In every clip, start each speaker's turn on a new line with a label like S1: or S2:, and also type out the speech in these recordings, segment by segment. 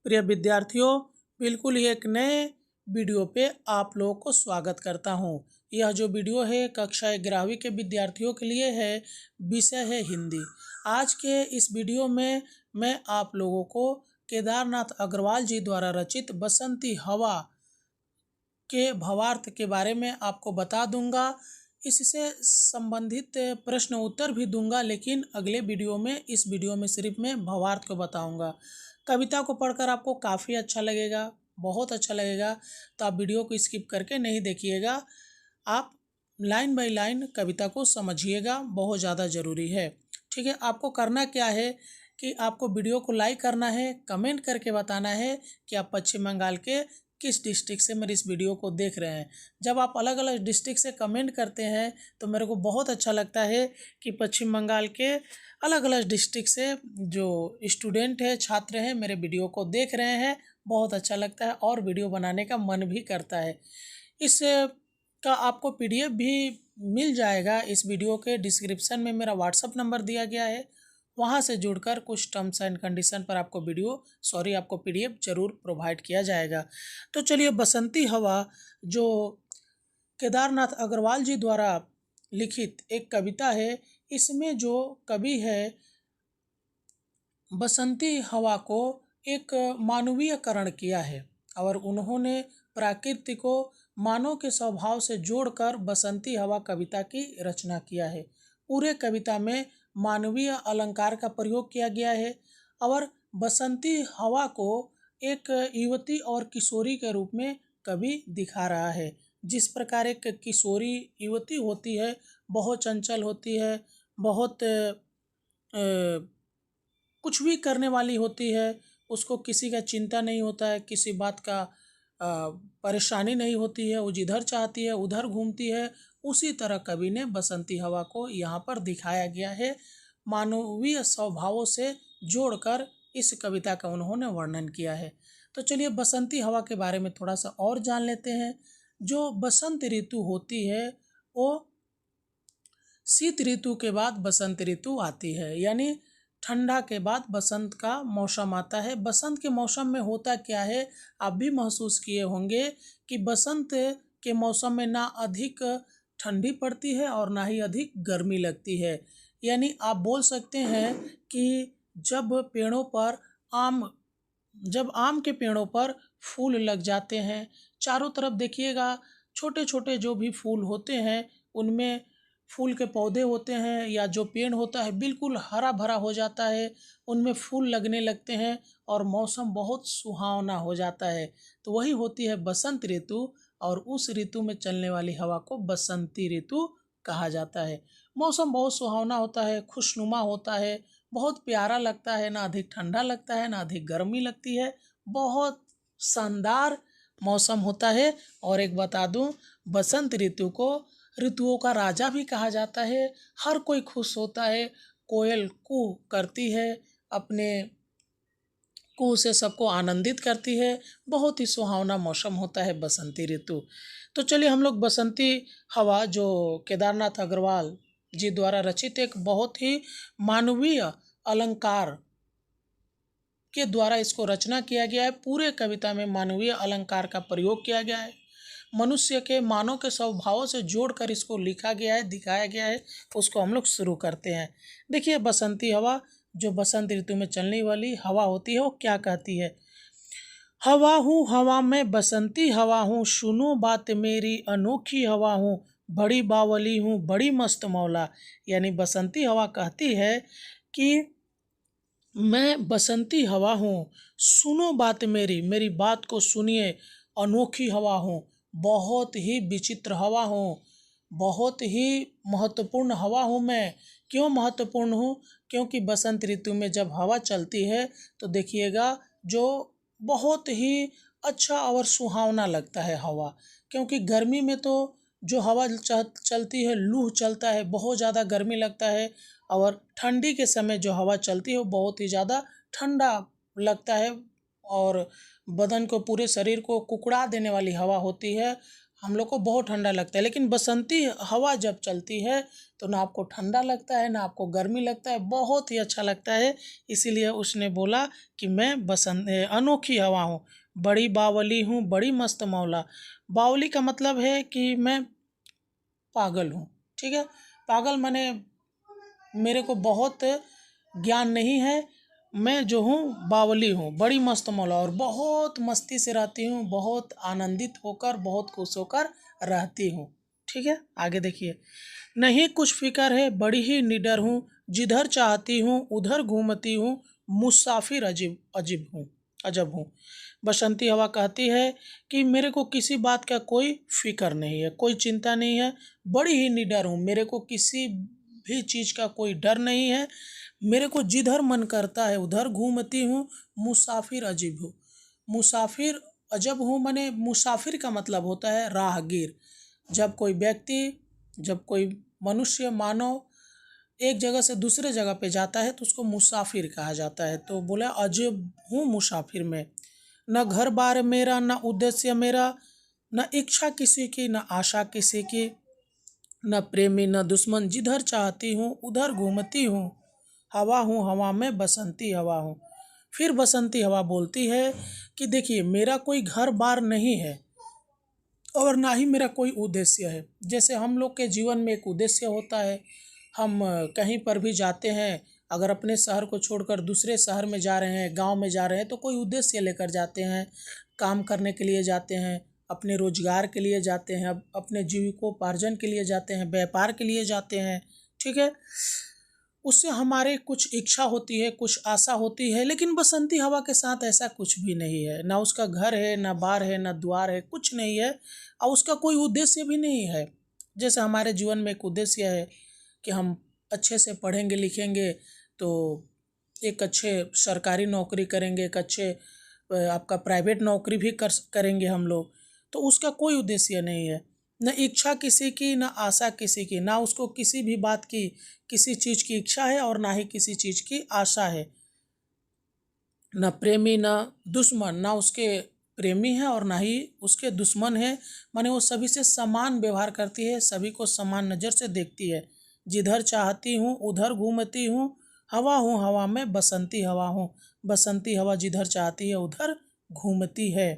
S1: प्रिय विद्यार्थियों, बिल्कुल ही एक नए वीडियो पे आप लोगों को स्वागत करता हूँ। यह जो वीडियो है कक्षा 11वीं के विद्यार्थियों के लिए है। विषय है हिंदी। आज के इस वीडियो में मैं आप लोगों को केदारनाथ अग्रवाल जी द्वारा रचित बसंती हवा के भावार्थ के बारे में आपको बता दूंगा। इससे संबंधित प्रश्न उत्तर भी दूंगा, लेकिन अगले वीडियो में, इस वीडियो में सिर्फ मैं भावार्थ को बताऊंगा। कविता को पढ़कर आपको काफ़ी अच्छा लगेगा, बहुत अच्छा लगेगा, तो आप वीडियो को स्किप करके नहीं देखिएगा। आप लाइन बाय लाइन कविता को समझिएगा, बहुत ज़्यादा ज़रूरी है। ठीक है, आपको करना क्या है कि आपको वीडियो को लाइक करना है, कमेंट करके बताना है कि आप पश्चिम बंगाल के किस डिस्ट्रिक्ट से मेरे इस वीडियो को देख रहे हैं। जब आप अलग अलग डिस्ट्रिक्ट से कमेंट करते हैं तो मेरे को बहुत अच्छा लगता है कि पश्चिम बंगाल के अलग अलग डिस्ट्रिक्ट से जो स्टूडेंट है, छात्र हैं, मेरे वीडियो को देख रहे हैं। बहुत अच्छा लगता है और वीडियो बनाने का मन भी करता है। इस का आपको पीडीएफ भी मिल जाएगा। इस वीडियो के डिस्क्रिप्शन में मेरा व्हाट्सअप नंबर दिया गया है, वहाँ से जुड़कर कुछ टर्म्स एंड कंडीशन पर आपको पीडीएफ जरूर प्रोवाइड किया जाएगा। तो चलिए, बसंती हवा जो केदारनाथ अग्रवाल जी द्वारा लिखित एक कविता है, इसमें जो कवि है बसंती हवा को एक मानवीयकरण किया है और उन्होंने प्रकृति को मानव के स्वभाव से जोड़कर बसंती हवा कविता की रचना किया है। पूरे कविता में मानवीय अलंकार का प्रयोग किया गया है और बसंती हवा को एक युवती और किशोरी के रूप में कवि दिखा रहा है। जिस प्रकार एक किशोरी युवती होती है, बहुत चंचल होती है, बहुत कुछ भी करने वाली होती है, उसको किसी का चिंता नहीं होता है, किसी बात का परेशानी नहीं होती है, वो जिधर चाहती है उधर घूमती है। उसी तरह कवि ने बसंती हवा को यहाँ पर दिखाया गया है, मानवीय स्वभावों से जोड़कर इस कविता का उन्होंने वर्णन किया है। तो चलिए, बसंती हवा के बारे में थोड़ा सा और जान लेते हैं। जो बसंत ऋतु होती है वो शीत ऋतु के बाद बसंत ऋतु आती है, यानी ठंडा के बाद बसंत का मौसम आता है। बसंत के मौसम में होता क्या है, आप भी महसूस किए होंगे कि बसंत के मौसम में ना अधिक ठंडी पड़ती है और ना ही अधिक गर्मी लगती है। यानी आप बोल सकते हैं कि जब पेड़ों पर आम जब आम के पेड़ों पर फूल लग जाते हैं, चारों तरफ देखिएगा, छोटे छोटे जो भी फूल होते हैं उनमें फूल के पौधे होते हैं या जो पेड़ होता है बिल्कुल हरा भरा हो जाता है, उनमें फूल लगने लगते हैं और मौसम बहुत सुहावना हो जाता है। तो वही होती है बसंत ऋतु, और उस ऋतु में चलने वाली हवा को बसंती ऋतु कहा जाता है। मौसम बहुत सुहावना होता है, खुशनुमा होता है, बहुत प्यारा लगता है, ना अधिक ठंडा लगता है ना अधिक गर्मी लगती है, बहुत शानदार मौसम होता है। और एक बता दूं, बसंत ऋतु को ऋतुओं का राजा भी कहा जाता है। हर कोई खुश होता है, कोयल कूँ करती है, अपने कूँ से सबको आनंदित करती है। बहुत ही सुहावना मौसम होता है बसंती ऋतु। तो चलिए, हम लोग बसंती हवा जो केदारनाथ अग्रवाल जी द्वारा रचित एक बहुत ही मानवीय अलंकार के द्वारा इसको रचना किया गया है। पूरे कविता में मानवीय अलंकार का प्रयोग किया गया है, मनुष्य के मानव के स्वभावों से जोड़कर इसको लिखा गया है, दिखाया गया है। उसको हम लोग शुरू करते हैं। देखिए, बसंती हवा जो बसंत ऋतु में चलने वाली हवा होती है वो क्या कहती है। हवा हूँ हवा में बसंती हवा हूँ, सुनो बात मेरी अनोखी हवा हूँ, बड़ी बावली हूँ बड़ी मस्त मौला। यानी बसंती हवा कहती है कि मैं बसंती हवा हूँ, सुनो बात मेरी, मेरी बात को सुनिए, अनोखी हवा हूँ, बहुत ही विचित्र हवा हूँ, बहुत ही महत्वपूर्ण हवा हूँ मैं। क्यों महत्वपूर्ण हूँ? क्योंकि बसंत ऋतु में जब हवा चलती है तो देखिएगा, जो बहुत ही अच्छा और सुहावना लगता है हवा। क्योंकि गर्मी में तो जो हवा चलती है, लू चलता है, बहुत ज़्यादा गर्मी लगता है, और ठंडी के समय जो हवा चलती है वो बहुत ही ज़्यादा ठंडा लगता है और बदन को, पूरे शरीर को कुकड़ा देने वाली हवा होती है। हम लोग को बहुत ठंडा लगता है, लेकिन बसंती हवा जब चलती है तो ना आपको ठंडा लगता है ना आपको गर्मी लगता है, बहुत ही अच्छा लगता है। इसीलिए उसने बोला कि मैं अनोखी हवा हूँ, बड़ी बावली हूँ, बड़ी मस्त मौला। बावली का मतलब है कि मैं पागल हूँ, ठीक है। पागल माने मेरे को बहुत ज्ञान नहीं है, मैं जो हूँ बावली हूँ, बड़ी मस्त मौला, और बहुत मस्ती से रहती हूँ, बहुत आनंदित होकर, बहुत खुश होकर रहती हूँ, ठीक है। आगे देखिए, नहीं कुछ फिक्र है, बड़ी ही निडर हूँ, जिधर चाहती हूँ उधर घूमती हूँ, मुसाफिर अजीब अजीब हूँ अजब हूँ। बसंती हवा कहती है कि मेरे को किसी बात का कोई फिक्र नहीं है, कोई चिंता नहीं है, बड़ी ही निडर हूँ, मेरे को किसी भी चीज़ का कोई डर नहीं है, मेरे को जिधर मन करता है उधर घूमती हूँ, मुसाफिर अजीब हूँ। मुसाफिर अजब हूँ माने मुसाफिर का मतलब होता है राहगीर। जब कोई व्यक्ति, जब कोई मनुष्य, मानव एक जगह से दूसरे जगह पे जाता है तो उसको मुसाफिर कहा जाता है। तो बोला अजब हूँ मुसाफिर में, न घर बार मेरा, न उद्देश्य मेरा, न इच्छा किसी की, न आशा किसी की, न प्रेमी न दुश्मन, जिधर चाहती हूँ उधर घूमती हूँ, हवा हूँ हवा में बसंती हवा हूँ। फिर बसंती हवा बोलती है कि देखिए मेरा कोई घर बार नहीं है और ना ही मेरा कोई उद्देश्य है। जैसे हम लोग के जीवन में एक उद्देश्य होता है, हम कहीं पर भी जाते हैं, अगर अपने शहर को छोड़कर दूसरे शहर में जा रहे हैं, गांव में जा रहे हैं, तो कोई उद्देश्य लेकर जाते हैं, काम करने के लिए जाते हैं, अपने रोजगार के लिए जाते हैं, अपने जीविकोपार्जन के लिए जाते हैं, व्यापार के लिए जाते हैं, ठीक है। उससे हमारे कुछ इच्छा होती है, कुछ आशा होती है, लेकिन बसंती हवा के साथ ऐसा कुछ भी नहीं है। ना उसका घर है, ना बार है, ना द्वार है, कुछ नहीं है, और उसका कोई उद्देश्य भी नहीं है। जैसे हमारे जीवन में एक उद्देश्य है कि हम अच्छे से पढ़ेंगे लिखेंगे तो एक अच्छे सरकारी नौकरी करेंगे, एक अच्छे आपका प्राइवेट नौकरी भी करेंगे हम लोग, तो उसका कोई उद्देश्य नहीं है। न इच्छा किसी की, न आशा किसी की, ना उसको किसी भी बात की, किसी चीज़ की इच्छा है और ना ही किसी चीज़ की आशा है। न प्रेमी न दुश्मन, ना उसके प्रेमी है और ना ही उसके दुश्मन है, माने वो सभी से समान व्यवहार करती है, सभी को समान नज़र से देखती है। जिधर चाहती हूँ उधर घूमती हूँ, हूँ हवा में बसंती हवा हूँ। बसंती हवा जिधर चाहती है उधर घूमती है।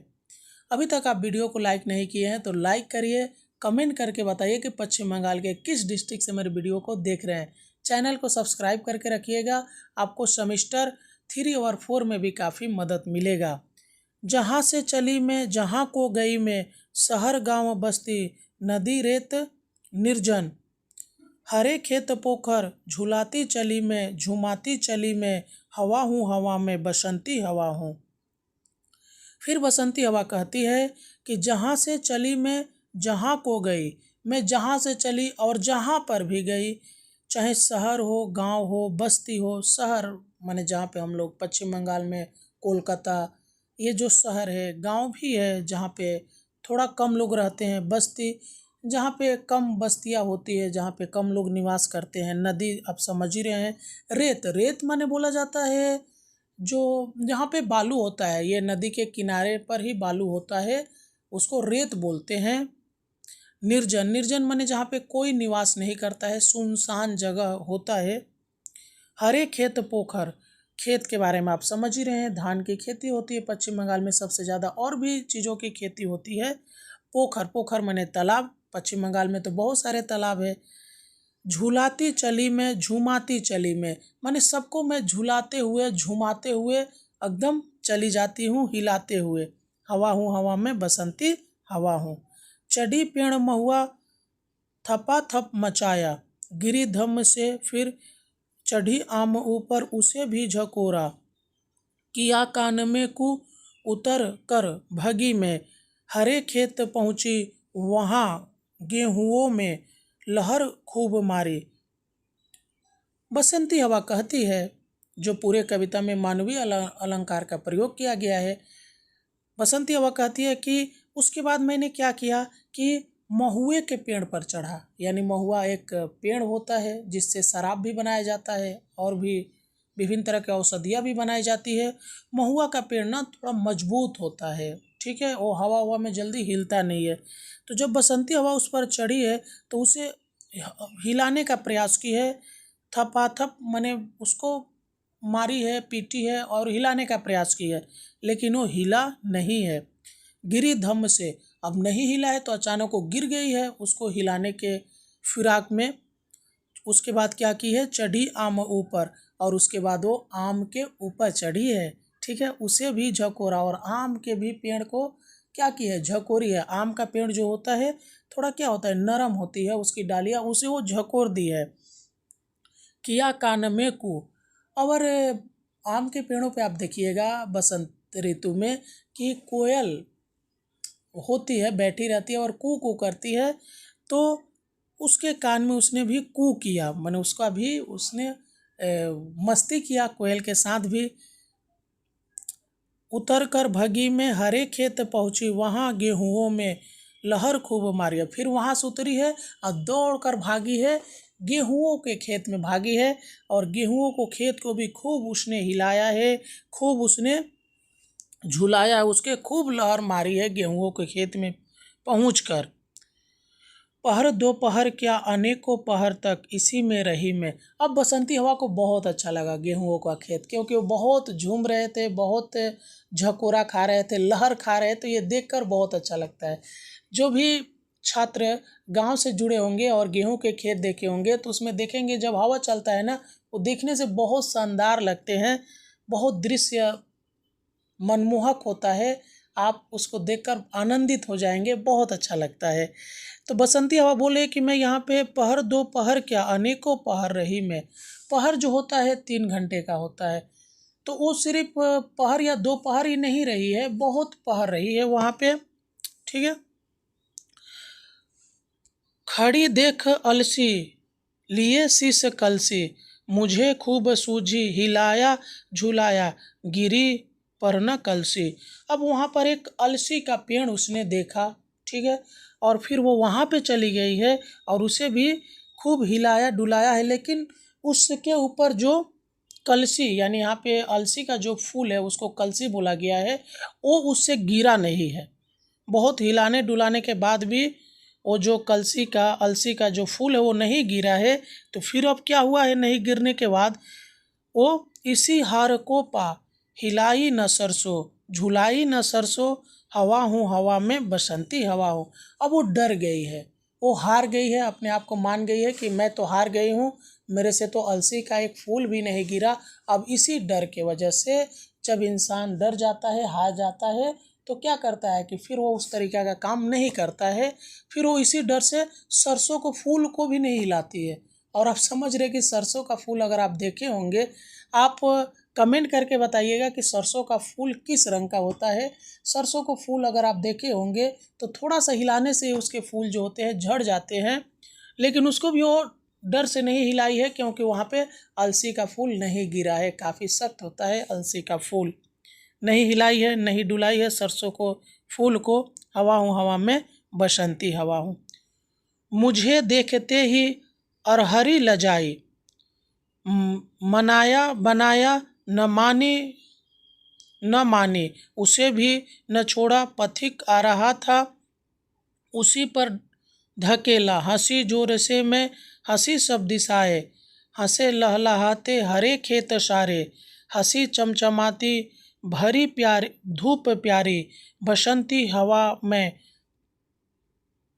S1: अभी तक आप वीडियो को लाइक नहीं किए हैं तो लाइक करिए, कमेंट करके बताइए कि पश्चिम बंगाल के किस डिस्ट्रिक्ट से मेरे वीडियो को देख रहे हैं। चैनल को सब्सक्राइब करके रखिएगा, आपको सेमेस्टर 3 और 4 में भी काफ़ी मदद मिलेगा। जहाँ से चली मैं जहाँ को गई मैं, शहर गांव बस्ती नदी रेत निर्जन, हरे खेत पोखर झुलाती चली मैं, झुमाती चली मैं, हवा हूँ हवा में बसंती हवा हूँ। फिर बसंती हवा कहती है कि जहाँ से चली मैं जहाँ को गई, मैं जहाँ से चली और जहाँ पर भी गई, चाहे शहर हो, गांव हो, बस्ती हो। शहर माने जहाँ पे हम लोग पश्चिम बंगाल में कोलकाता, ये जो शहर है, गांव भी है जहाँ पे थोड़ा कम लोग रहते हैं, बस्ती जहाँ पे कम बस्तियाँ होती है, जहाँ पे कम लोग निवास करते हैं, नदी आप समझ ही रहे हैं, रेत रेत माने बोला जाता है जो जहाँ पे बालू होता है, ये नदी के किनारे पर ही बालू होता है, उसको रेत बोलते हैं। निर्जन निर्जन माने जहाँ पे कोई निवास नहीं करता है, सुनसान जगह होता है। हरे खेत पोखर, खेत के बारे में आप समझ ही रहे हैं, धान की खेती होती है पश्चिम बंगाल में सबसे ज़्यादा, और भी चीज़ों की खेती होती है। पोखर पोखर माने तालाब, पश्चिम बंगाल में तो बहुत सारे तालाब है। झूलाती चली मैं झूमाती चली मैं, माने सबको मैं झूलाते हुए झूमाते हुए एकदम चली जाती हूँ, हिलाते हुए। हवा हूँ हवा में बसंती हवा हूँ। चढ़ी पेड़ महुआ थपा थप मचाया, गिरी धम्म से फिर चढ़ी आम ऊपर उसे भी झकोरा, किया कान में कु उतर कर भगी में, हरे खेत पहुँची वहाँ गेहुओं में लहर खूब मारी। बसंती हवा कहती है, जो पूरे कविता में मानवीय अलंकार का प्रयोग किया गया है। बसंती हवा कहती है कि उसके बाद मैंने क्या किया कि महुए के पेड़ पर चढ़ा, यानी महुआ एक पेड़ होता है जिससे शराब भी बनाया जाता है और भी विभिन्न तरह की औषधियाँ भी बनाई जाती है। महुआ का पेड़ ना थोड़ा मजबूत होता है, ठीक है, वो हवा हवा में जल्दी हिलता नहीं है। तो जब बसंती हवा उस पर चढ़ी है तो उसे हिलाने का प्रयास की है, थपाथप माने उसको मारी है, पीटी है और हिलाने का प्रयास की है, लेकिन वो हिला नहीं है, गिरी धम्म से। अब नहीं हिला है तो अचानक वो गिर गई है उसको हिलाने के फिराक में। उसके बाद क्या की है, चढ़ी आम ऊपर, और उसके बाद वो आम के ऊपर चढ़ी है, ठीक है, उसे भी झकोरा और आम के भी पेड़ को क्या की है, झकोरी है। आम का पेड़ जो होता है थोड़ा क्या होता है, नरम होती है उसकी डालियाँ, उसे वो झकोर दी है। किया कान में कू। और आम के पेड़ों पे आप देखिएगा बसंत ऋतु में कि कोयल होती है, बैठी रहती है और कू कू करती है, तो उसके कान में उसने भी कू किया, माने उसका भी उसने मस्ती किया कोयल के साथ भी। उतर कर भगी में हरे खेत पहुंची, वहाँ गेहूँओं में लहर खूब मारी। फिर वहाँ से उतरी है और दौड़ कर भागी है, गेहूँओं के खेत में भागी है, और गेहूँओं को खेत को भी खूब उसने हिलाया है, खूब उसने झुलाया, उसके खूब लहर मारी है गेहूँओं के खेत में पहुँचकर। पहर दोपहर क्या अनेकों पहर तक इसी में रही मैं। अब बसंती हवा को बहुत अच्छा लगा गेहूँओं का खेत, क्योंकि वो बहुत झूम रहे थे, बहुत झकोरा खा रहे थे, लहर खा रहे, तो ये देखकर बहुत अच्छा लगता है। जो भी छात्र गांव से जुड़े होंगे और गेहूं के खेत देखे होंगे तो उसमें देखेंगे जब हवा चलता है ना, वो देखने से बहुत शानदार लगते हैं, बहुत दृश्य मनमोहक होता है, आप उसको देखकर आनंदित हो जाएंगे, बहुत अच्छा लगता है। तो बसंती हवा बोले कि मैं यहाँ पे पहर दो पहर क्या अनेकों पहर रही मैं। पहर जो होता है 3 घंटे का होता है, तो वो सिर्फ पहर या 2 पहर ही नहीं रही है, बहुत पहर रही है वहाँ पे, ठीक है। खड़ी देख अलसी लिए शीश कलसी, मुझे खूब सूझी हिलाया झुलाया, गिरी पर न कलसी। अब वहाँ पर एक अलसी का पेड़ उसने देखा, ठीक है, और फिर वो वहाँ पे चली गई है और उसे भी खूब हिलाया डुलाया है, लेकिन उसके ऊपर जो कलसी यानी यहाँ पे अलसी का जो फूल है उसको कलसी बोला गया है, वो उससे गिरा नहीं है। बहुत हिलाने डुलाने के बाद भी वो जो कलसी का अलसी का जो फूल है वो नहीं गिरा है। तो फिर अब क्या हुआ है, नहीं गिरने के बाद वो इसी हार को पा, हिलाई न सरसों झुलाई न सरसों, हवा हूँ हवा में बसंती हवा हूँ। अब वो डर गई है, वो हार गई है, अपने आप को मान गई है कि मैं तो हार गई हूँ, मेरे से तो अलसी का एक फूल भी नहीं गिरा। अब इसी डर के वजह से जब इंसान डर जाता है, हार जाता है, तो क्या करता है कि फिर वो उस तरीक़े का काम नहीं करता है, फिर वो इसी डर से सरसों को फूल को भी नहीं हिलाती है। और आप समझ रहे कि सरसों का फूल अगर आप देखे होंगे, आप कमेंट करके बताइएगा कि सरसों का फूल किस रंग का होता है। सरसों को फूल अगर आप देखे होंगे तो थोड़ा सा हिलाने से उसके फूल जो होते हैं झड़ जाते हैं, लेकिन उसको भी वो डर से नहीं हिलाई है क्योंकि वहाँ पे अलसी का फूल नहीं गिरा है, काफ़ी सख्त होता है अलसी का फूल। नहीं हिलाई है, नहीं डुलाई है सरसों को फूल को, हवा हूँ हवा में बसंती हवा हूँ। मुझे देखते ही अरहरी लजाई, मनाया बनाया न माने न माने, उसे भी न छोड़ा पथिक आ रहा था उसी पर धकेला, हंसी जोर से मैं हंसी सब दिशाए, हंसे लहलहाते हरे खेत सारे, हंसी चमचमाती भरी प्यारी धूप प्यारी, बसंती हवा में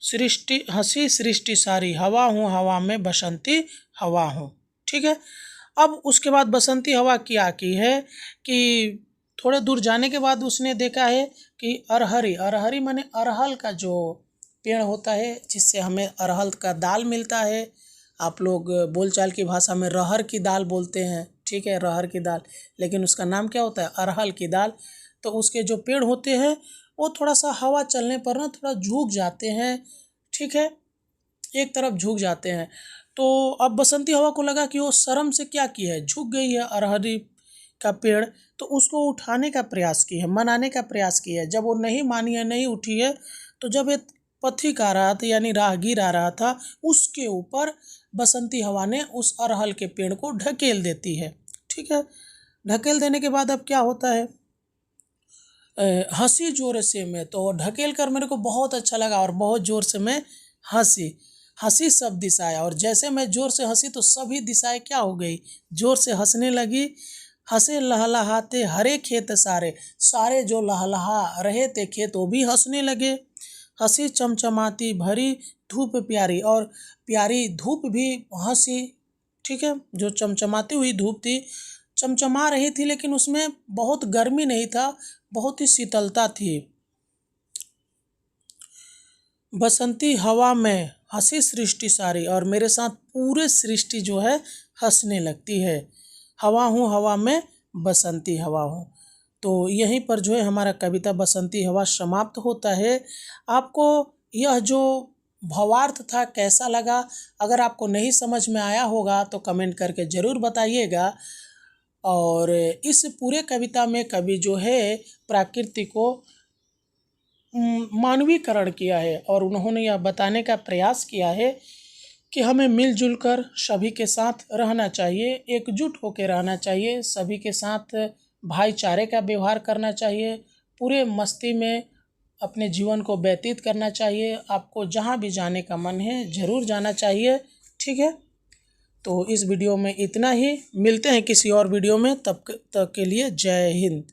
S1: सृष्टि हंसी सृष्टि सारी, हवा हूँ हवा में बसंती हवा हूँ, ठीक है। अब उसके बाद बसंती हवा क्या की है कि थोड़े दूर जाने के बाद उसने देखा है कि अरहरी, अरहरी माने अरहल का जो पेड़ होता है जिससे हमें अरहल का दाल मिलता है, आप लोग बोलचाल की भाषा में रहर की दाल बोलते हैं, ठीक है, रहर की दाल, लेकिन उसका नाम क्या होता है, अरहल की दाल। तो उसके जो पेड़ होते हैं वो थोड़ा सा हवा चलने पर ना थोड़ा झुक जाते हैं, ठीक है, एक तरफ झुक जाते हैं। तो अब बसंती हवा को लगा कि वो शर्म से क्या की है, झुक गई है अरहरी का पेड़, तो उसको उठाने का प्रयास की है, मनाने का प्रयास की है। जब वो नहीं मानी है, नहीं उठी है, तो जब एक पथिक आ रहा था यानी राहगीर आ रहा था, उसके ऊपर बसंती हवा ने उस अरहल के पेड़ को ढकेल देती है, ठीक है। ढकेल देने के बाद अब क्या होता है हंसी जोर से मैं, तो ढकेल कर मेरे को बहुत अच्छा लगा और बहुत ज़ोर से मैं हंसी। हंसी सब दिशाएं, और जैसे मैं ज़ोर से हंसी तो सभी दिशाएं क्या हो गई, ज़ोर से हंसने लगी। हंसे लहलहाते हरे खेत सारे, सारे जो लहलहा रहे थे खेत वो भी हंसने लगे। हंसी चमचमाती भरी धूप प्यारी, और प्यारी धूप भी हंसी। ठीक है, जो चमचमाती हुई धूप थी, चमचमा रही थी, लेकिन उसमें बहुत गर्मी नहीं था, बहुत ही शीतलता थी। बसंती हवा में हंसी सृष्टि सारी, और मेरे साथ पूरे सृष्टि जो है हंसने लगती है। हवा हूँ हवा में बसंती हवा हूँ। तो यहीं पर जो है हमारा कविता बसंती हवा समाप्त होता है। आपको यह जो भावार्थ था कैसा लगा? अगर आपको नहीं समझ में आया होगा तो कमेंट करके ज़रूर बताइएगा। और इस पूरे कविता में कवि जो है प्रकृति को मानवीकरण किया है, और उन्होंने यह बताने का प्रयास किया है कि हमें मिलजुल कर सभी के साथ रहना चाहिए, एकजुट होकर रहना चाहिए, सभी के साथ भाईचारे का व्यवहार करना चाहिए, पूरे मस्ती में अपने जीवन को व्यतीत करना चाहिए। आपको जहाँ भी जाने का मन है ज़रूर जाना चाहिए। ठीक है, तो इस वीडियो में इतना ही। मिलते हैं किसी और वीडियो में, तब तक के लिए जय हिंद।